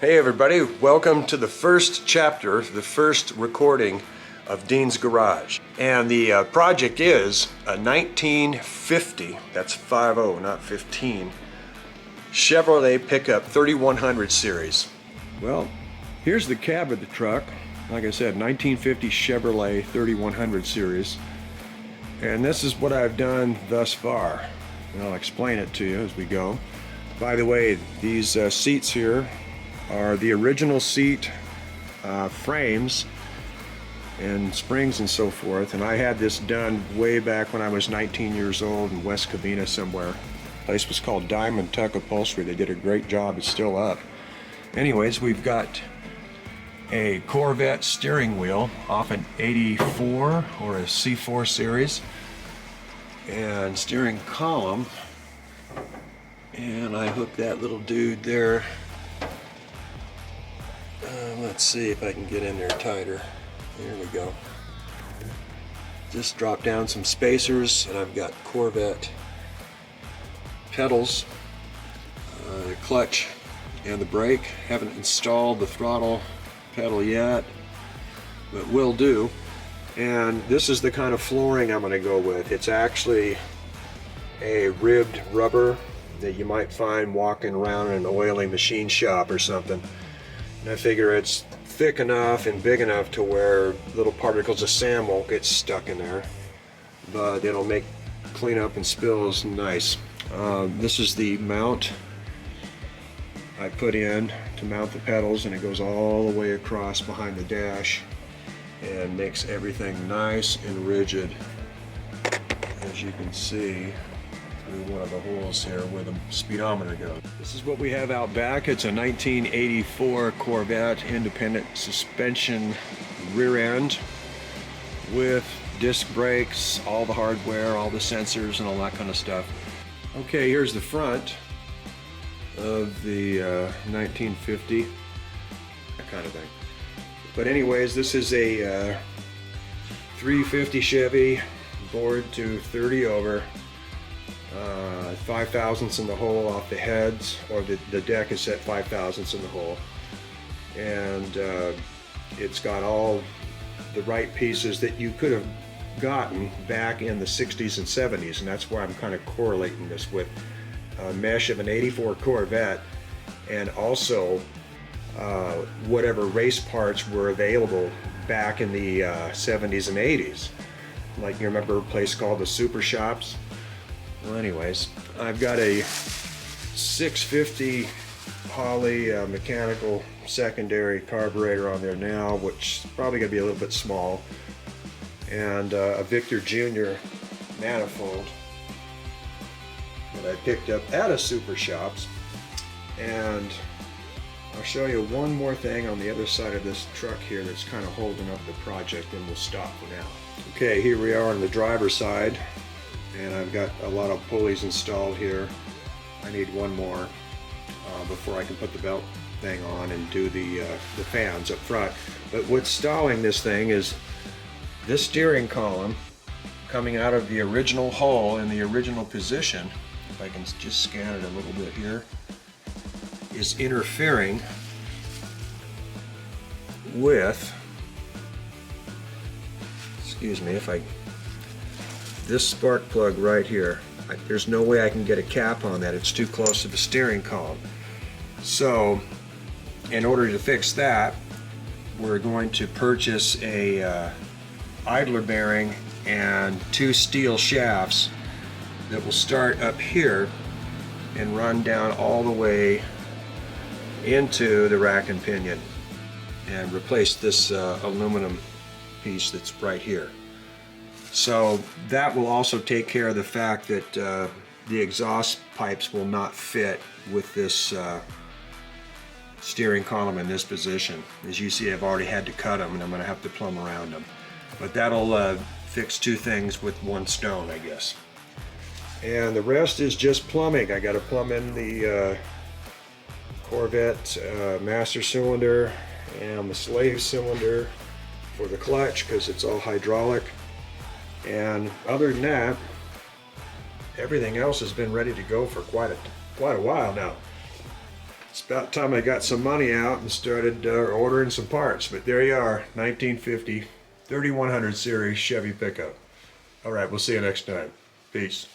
Hey everybody, welcome to the first chapter, the first recording of Dean's Garage. And the project is a 1950, that's 50, not 15, Chevrolet Pickup 3100 series. Well, here's the cab of the truck. Like I said, 1950 Chevrolet 3100 series. And this is what I've done thus far. And I'll explain it to you as we go. By the way, these seats here are the original seat frames and springs and so forth, and I had this done way back when I was 19 years old in West Covina somewhere. The place was called Diamond Tuck Upholstery. They did a great job. It's still up. Anyways, we've got a Corvette steering wheel off an 84 or a C4 series, and steering column, and I hooked that little dude there. Let's see if I can get in there tighter. There we go. Just drop down some spacers, and I've got Corvette pedals, the clutch and the brake. Haven't installed the throttle pedal yet, but will do. And this is the kind of flooring I'm going to go with. It's actually a ribbed rubber that you might find walking around in an oiling machine shop or something. And I figure it's thick enough and big enough to where little particles of sand won't get stuck in there, but it'll make cleanup and spills nice. This is the mount I put in to mount the pedals, and it goes all the way across behind the dash and makes everything nice and rigid, as you can see through one of the holes here where the speedometer goes. This is what we have out back. It's a 1984 Corvette independent suspension rear end with disc brakes, all the hardware, all the sensors and all that kind of stuff. Okay, here's the front of the 1950, that kind of thing. But anyways, this is a 350 Chevy, bored to 30 over. 5 thousandths in the hole off the heads, or the deck is set 5 thousandths in the hole, and it's got all the right pieces that you could have gotten back in the 60s and 70s, and that's why I'm kind of correlating this with a mesh of an 84 Corvette, and also whatever race parts were available back in the 70s and 80s. Like, you remember a place called the Super Shops? Well, anyways, I've got a 650 Holley mechanical secondary carburetor on there now, which is probably going to be a little bit small, and a Victor Jr. manifold that I picked up at a Super Shops. And I'll show you one more thing on the other side of this truck here that's kind of holding up the project, and we'll stop for now. Okay, here we are on the driver's side. And I've got a lot of pulleys installed here. I need one more before I can put the belt thing on and do the fans up front. But what's stalling this thing is this steering column coming out of the original hole in the original position. If I can just scan it a little bit here, is interfering with, excuse me if I, this spark plug right here. There's no way I can get a cap on that. It's too close to the steering column. So in order to fix that, we're going to purchase a idler bearing and 2 steel shafts that will start up here and run down all the way into the rack and pinion, and replace this aluminum piece that's right here. So that will also take care of the fact that the exhaust pipes will not fit with this steering column in this position. As you see, I've already had to cut them, and I'm going to have to plumb around them. But that'll fix 2 things with 1 stone, I guess. And the rest is just plumbing. I got to plumb in the Corvette master cylinder and the slave cylinder for the clutch, because it's all hydraulic. And other than that, everything else has been ready to go for quite a while now. It's about time I got some money out and started ordering some parts. But there you are, 1950 3100 series Chevy Pickup. All right, we'll see you next time. Peace.